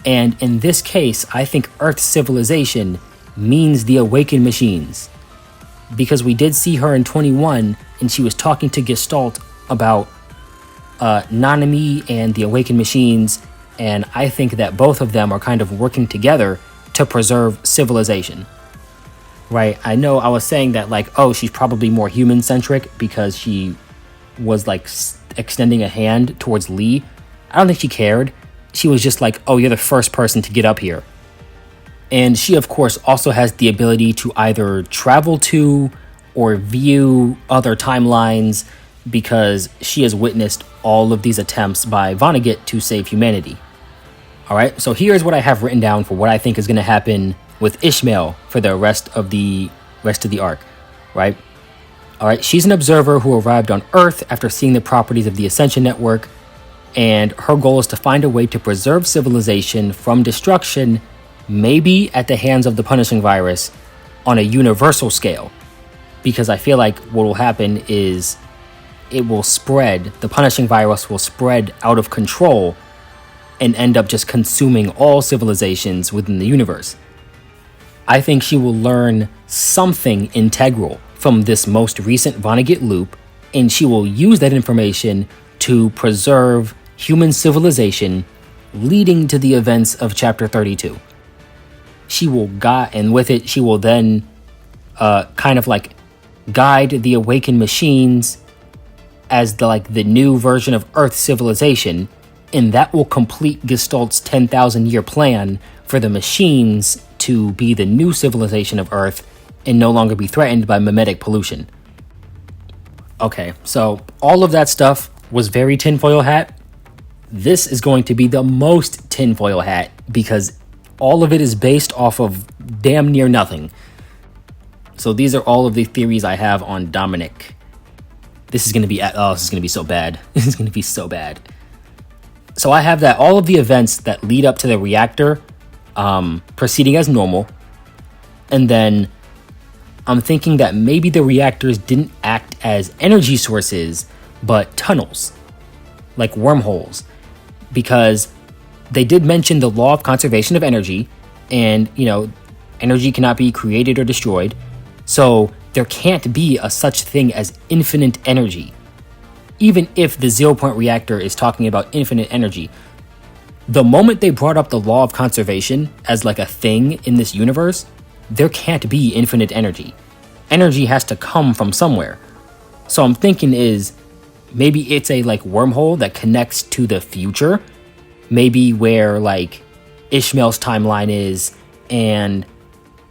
And in this case, I think Earth's civilization means the awakened machines. Because we did see her in 21, and she was talking to Gestalt about Nanami and the awakened machines, and I think that both of them are kind of working together to preserve civilization. Right? I know I was saying that, like, oh, she's probably more human-centric because she was, like, extending a hand towards Lee. I don't think she cared. She was just like, oh, you're the first person to get up here. And she, of course, also has the ability to either travel to or view other timelines because she has witnessed all of these attempts by Vonnegut to save humanity. All right, so here's what I have written down for what I think is going to happen with Ishmael for the rest of the arc, right? All right, she's an observer who arrived on Earth after seeing the properties of the Ascension Network, and her goal is to find a way to preserve civilization from destruction, maybe at the hands of the punishing virus, on a universal scale. Because I feel like what will happen is it will spread, the punishing virus will spread out of control and end up just consuming all civilizations within the universe. I think she will learn something integral from this most recent Vonnegut loop, and she will use that information to preserve human civilization, leading to the events of Chapter 32. She will guide, and with it, she will then kind of like guide the awakened machines as the new version of Earth civilization, and that will complete Gestalt's 10,000-year plan for the machines to be the new civilization of Earth and no longer be threatened by mimetic pollution. Okay, so all of that stuff was very tinfoil hat. This is going to be the most tinfoil hat because all of it is based off of damn near nothing. So these are all of the theories I have on Dominic. This is going to be so bad. This is going to be so bad. So I have that all of the events that lead up to the reactor proceeding as normal. And then I'm thinking that maybe the reactors didn't act as energy sources, but tunnels, like wormholes. Because they did mention the law of conservation of energy, and, energy cannot be created or destroyed. So there can't be a such thing as infinite energy. Even if the 0 Point reactor is talking about infinite energy, the moment they brought up the law of conservation as like a thing in this universe, there can't be infinite energy. Energy has to come from somewhere. So I'm thinking is maybe it's a wormhole that connects to the future. Maybe where Ishmael's timeline is, and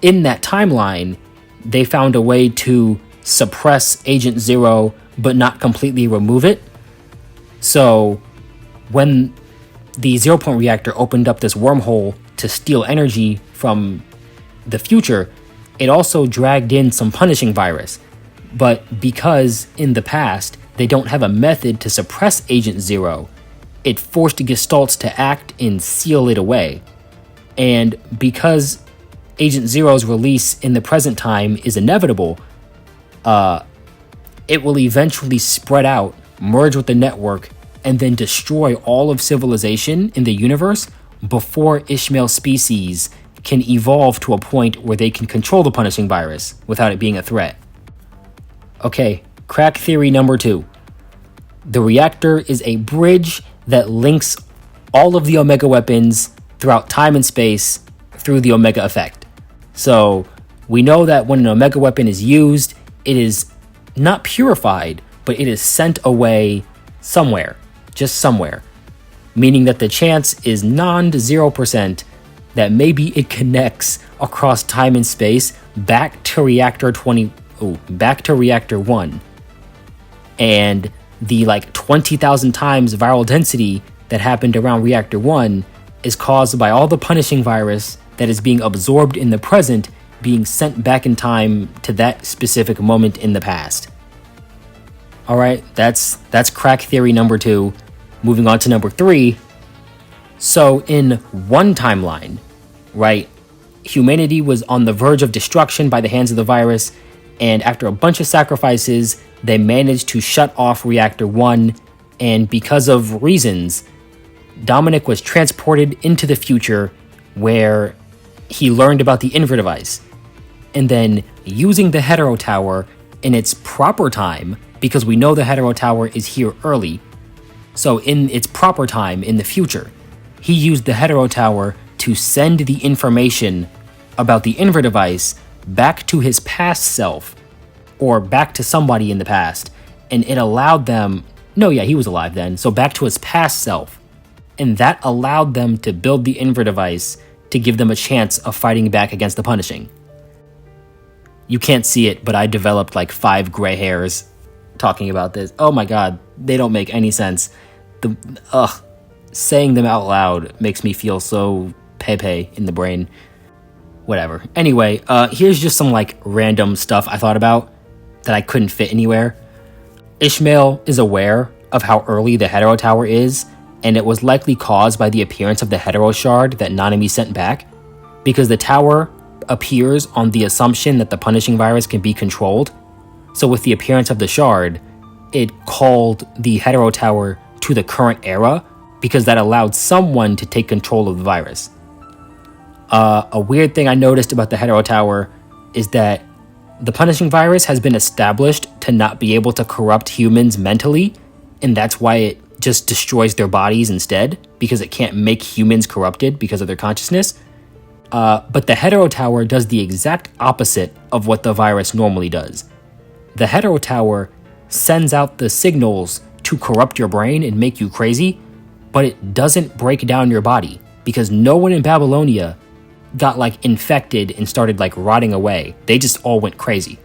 in that timeline, they found a way to suppress Agent Zero but not completely remove it. So when the 0 Point reactor opened up this wormhole to steal energy from the future, it also dragged in some punishing virus. But because in the past they don't have a method to suppress Agent Zero, it forced Gestalts to act and seal it away. And because Agent Zero's release in the present time is inevitable, it will eventually spread out, merge with the network, and then destroy all of civilization in the universe before Ishmael's species can evolve to a point where they can control the punishing virus without it being a threat. Okay, crack theory number 2. The reactor is a bridge that links all of the Omega weapons throughout time and space through the Omega effect. So we know that when an Omega weapon is used, it is not purified, but it is sent away somewhere, just somewhere. Meaning that the chance is 0% that maybe it connects across time and space back to reactor 1. And the 20,000 times viral density that happened around reactor 1 is caused by all the punishing virus that is being absorbed in the present being sent back in time to that specific moment in the past. All right, that's crack theory number 2. Moving on to number 3. So in one timeline, right, humanity was on the verge of destruction by the hands of the virus, and after a bunch of sacrifices, they managed to shut off reactor 1, and because of reasons, Dominic was transported into the future where he learned about the Inver device. And then using the Hetero Tower in its proper time, because we know the Hetero Tower is here early, so in its proper time in the future, he used the Hetero Tower to send the information about the Inver device back to his past self, or back to somebody in the past, and it allowed them, he was alive then, so back to his past self, and that allowed them to build the Inver device to give them a chance of fighting back against the punishing. You can't see it, but I developed 5 gray hairs talking about this. Oh my god, they don't make any sense. Saying them out loud makes me feel so pepe in the brain. Whatever. Anyway, here's just some random stuff I thought about that I couldn't fit anywhere. Ishmael is aware of how early the Hetero Tower is, and it was likely caused by the appearance of the Hetero Shard that Nanami sent back, because the tower appears on the assumption that the punishing virus can be controlled. So with the appearance of the shard, it called the Hetero Tower to the current era, because that allowed someone to take control of the virus. A weird thing I noticed about the Hetero Tower is that the punishing virus has been established to not be able to corrupt humans mentally, and that's why it just destroys their bodies instead, because it can't make humans corrupted because of their consciousness. But the Hetero Tower does the exact opposite of what the virus normally does. The Hetero Tower sends out the signals to corrupt your brain and make you crazy, but it doesn't break down your body, because no one in Babylonia got infected and started rotting away. They just all went crazy.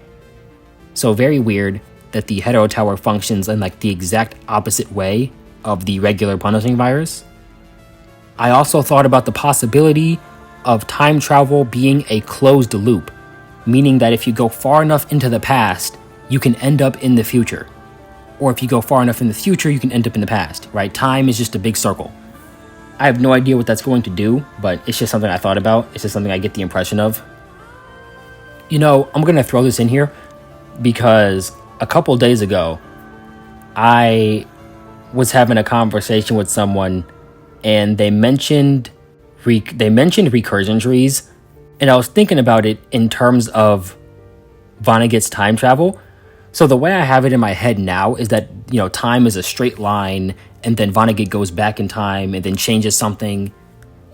So very weird that the Hetero Tower functions in the exact opposite way of the regular punishing virus. I also thought about the possibility of time travel being a closed loop, meaning that if you go far enough into the past, you can end up in the future. Or if you go far enough in the future, you can end up in the past, right? Time is just a big circle. I have no idea what that's going to do, but it's just something I thought about. It's just something I get the impression of. I'm going to throw this in here because a couple days ago, I was having a conversation with someone and they mentioned recursion trees, and I was thinking about it in terms of Vonnegut's time travel. So the way I have it in my head now is that, time is a straight line, and then Vonnegut goes back in time and then changes something.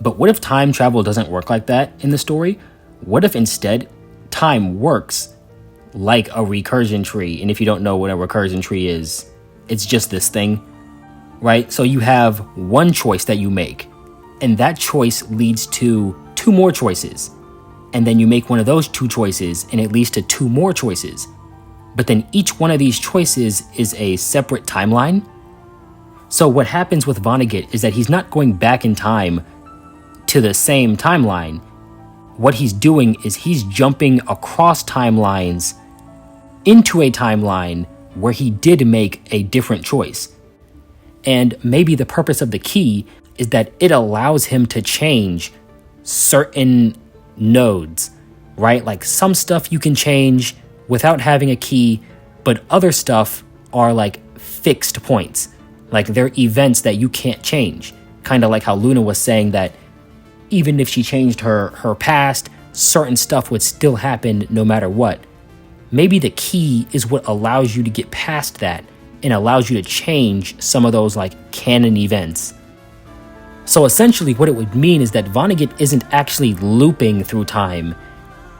But what if time travel doesn't work like that in the story? What if instead time works like a recursion tree? And if you don't know what a recursion tree is, it's just this thing, right? So you have one choice that you make, and that choice leads to 2 more choices. And then you make one of those 2 choices, and it leads to 2 more choices. But then each one of these choices is a separate timeline. So what happens with Vonnegut is that he's not going back in time to the same timeline. What he's doing is he's jumping across timelines into a timeline where he did make a different choice. And maybe the purpose of the key is that it allows him to change certain nodes, right? Like some stuff you can change without having a key, but other stuff are like fixed points. Like they're events that you can't change. Kind of like how Luna was saying that even if she changed her past, certain stuff would still happen no matter what. Maybe the key is what allows you to get past that and allows you to change some of those like canon events. So essentially what it would mean is that Vonnegut isn't actually looping through time.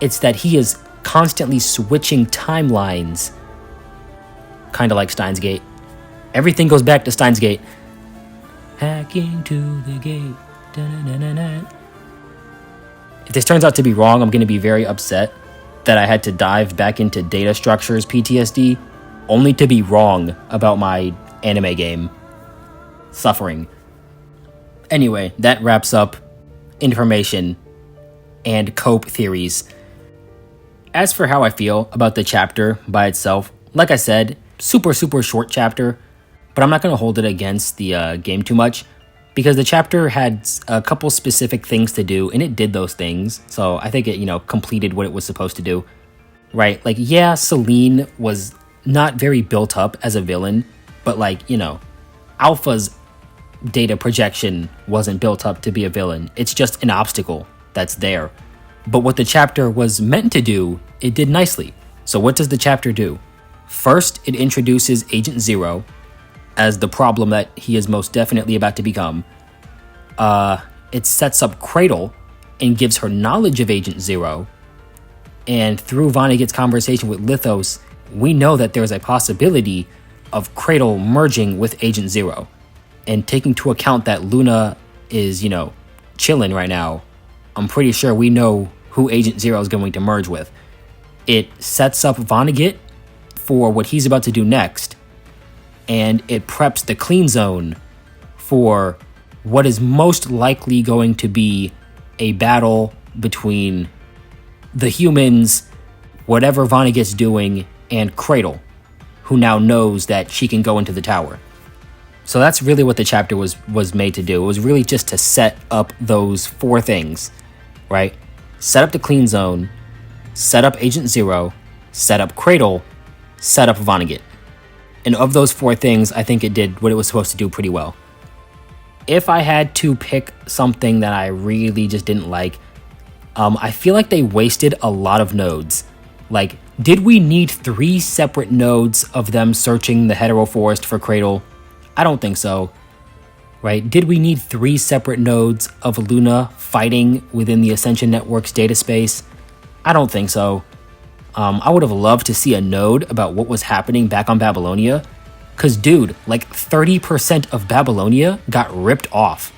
It's that he is constantly switching timelines. Kind of like Steins Gate. Everything goes back to Steins Gate. Hacking to the gate. Da-na-na-na-na. If this turns out to be wrong, I'm going to be very upset that I had to dive back into data structures PTSD only to be wrong about my anime game. Suffering. Anyway, that wraps up information and cope theories. As for how I feel about the chapter by itself, like I said, super short chapter, but I'm not going to hold it against the game too much because the chapter had a couple specific things to do and it did those things. So I think it, completed what it was supposed to do, right? Like, yeah, Selene was not very built up as a villain, but Alpha's data projection wasn't built up to be a villain. It's just an obstacle that's there. But what the chapter was meant to do, it did nicely. So what does the chapter do? First, it introduces Agent Zero as the problem that he is most definitely about to become. It sets up Cradle and gives her knowledge of Agent Zero. And through Vonnegut's conversation with Lithos, we know that there's a possibility of Cradle merging with Agent Zero. And taking into account that Luna is, chilling right now, I'm pretty sure we know who Agent Zero is going to merge with. It sets up Vonnegut for what he's about to do next, and it preps the clean zone for what is most likely going to be a battle between the humans, whatever Vonnegut's doing, and Cradle, who now knows that she can go into the tower. So that's really what the chapter was made to do. It was really just to set up those 4 things, right? Set up the clean zone, set up Agent Zero, set up Cradle, set up Vonnegut. And of those 4 things, I think it did what it was supposed to do pretty well. If I had to pick something that I really just didn't like, I feel like they wasted a lot of nodes. Like, did we need 3 separate nodes of them searching the hetero forest for Cradle? I don't think so, right? Did we need 3 separate nodes of Luna fighting within the Ascension Network's data space? I don't think so. I would have loved to see a node about what was happening back on Babylonia. Cause dude, like 30% of Babylonia got ripped off.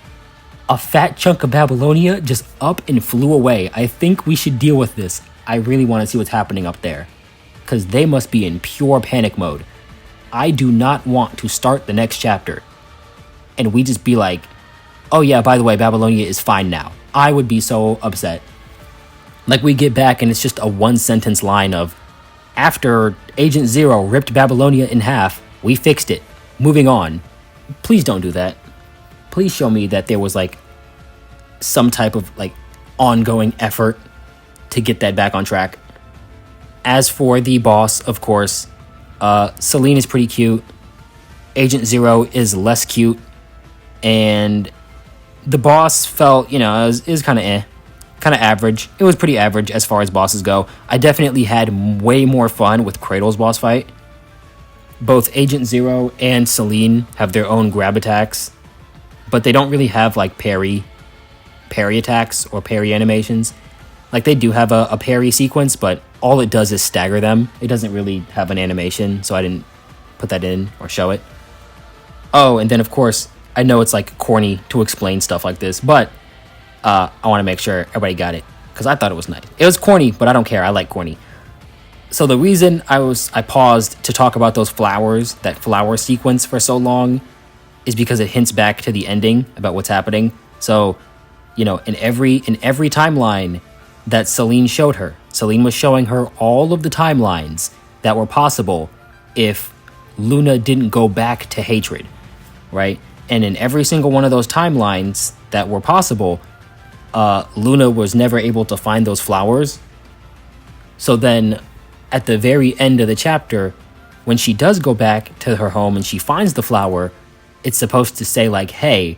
A fat chunk of Babylonia just up and flew away. I think we should deal with this. I really want to see what's happening up there. Cause they must be in pure panic mode. I do not want to start the next chapter and we just be like, oh yeah, by the way, Babylonia is fine now. I would be so upset. Like we get back and it's just a 1-sentence line of, after Agent Zero ripped Babylonia in half, we fixed it. Moving on. Please don't do that. Please show me that there was like some type of like ongoing effort to get that back on track. As for the boss, of course, Selene is pretty cute. Agent Zero is less cute. And the boss felt, is kind of kind of average. It was pretty average as far as bosses go. I definitely had way more fun with Cradle's boss fight. Both Agent Zero and Selene have their own grab attacks, but they don't really have like parry attacks or parry animations. Like they do have a parry sequence, but all it does is stagger them. It doesn't really have an animation, so I didn't put that in or show it. Oh, and then of course, I know it's like corny to explain stuff like this, but I want to make sure everybody got it because I thought it was nice. It was corny, but I don't care. I like corny. So the reason I paused to talk about those flowers, that flower sequence for so long, is because it hints back to the ending about what's happening. So, you know, in every timeline that Celine showed her, Celine was showing her all of the timelines that were possible if Luna didn't go back to hatred, right? And in every single one of those timelines that were possible, Luna was never able to find those flowers. So then at the very end of the chapter, when she does go back to her home and she finds the flower, it's supposed to say like, hey,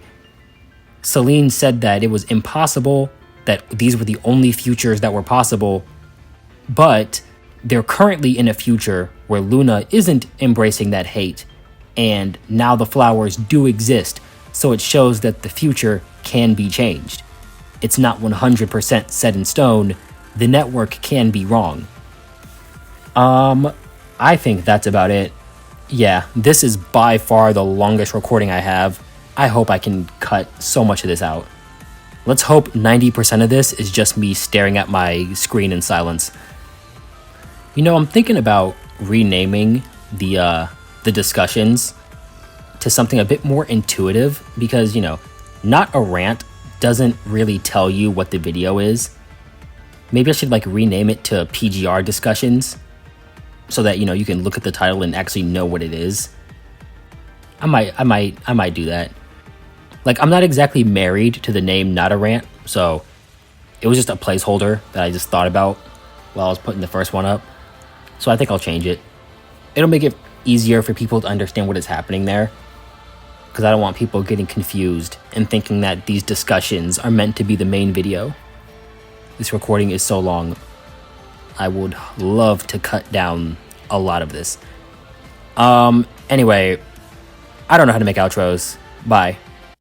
Celine said that it was impossible, that these were the only futures that were possible, but they're currently in a future where Luna isn't embracing that hate, and now the flowers do exist, so it shows that the future can be changed. It's not 100% set in stone. The network can be wrong. I think that's about it. Yeah, this is by far the longest recording I have. I hope I can cut so much of this out. Let's hope 90% of this is just me staring at my screen in silence. You know, I'm thinking about renaming the discussions to something a bit more intuitive because, you know, not a rant doesn't really tell you what the video is. Maybe I should like rename it to PGR discussions so that, you know, you can look at the title and actually know what it is. I might do that. Like, I'm not exactly married to the name Not a Rant, so it was just a placeholder that I just thought about while I was putting the first one up. So I think I'll change it. It'll make it easier for people to understand what is happening there, because I don't want people getting confused and thinking that these discussions are meant to be the main video. This recording is so long. I would love to cut down a lot of this. Anyway, I don't know how to make outros. Bye.